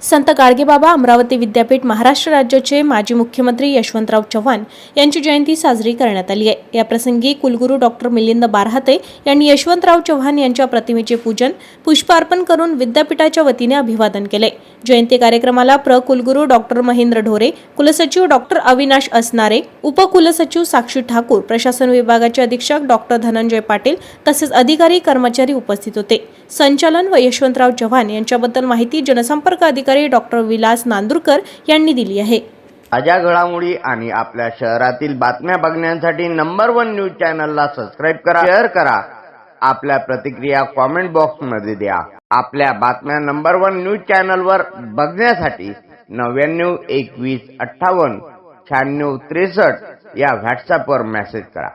संत गाडगेबाबा अमरावती विद्यापीठ महाराष्ट्र राज्याचे माजी मुख्यमंत्री यशवंतराव चव्हाण यांची जयंती साजरी करण्यात आली आहे। या प्रसंगी कुलगुरू डॉक्टर मिलिंद बारहाते यांनी यशवंतराव चव्हाण यांच्या प्रतिमेचे पूजन पुष्पार्पण करून विद्यापीठाच्या वतीने अभिवादन केले। जयंती कार्यक्रमाला कुलगुरू डॉक्टर महेंद्र ढोरे, कुलसचिव डॉक्टर अविनाश असनारे, उपकुलसचिव साक्षी ठाकूर, प्रशासन विभागाचे अधीक्षक डॉक्टर धनंजय पाटील तसेच अधिकारी कर्मचारी उपस्थित होते। संचालन व यशवंतराव चव्हाण यांच्याबद्दल माहिती जनसंपर्क अधिकारी डॉक्टर विलास नांदुरकर यांनी दिली आहे। ताज्या घडामोडी आणि आपल्या शहरातील बातम्या बघण्यासाठी नंबर 1 न्यूज चॅनलला सबस्क्राइब करा, शेअर करा, आपल्या प्रतिक्रिया कमेंट बॉक्स मध्ये द्या। आपल्या बातम्या नंबर 1 न्यूज चॅनलवर बघण्यासाठी 99 21 58 96 63 या व्हॉट्सअपवर मेसेज करा।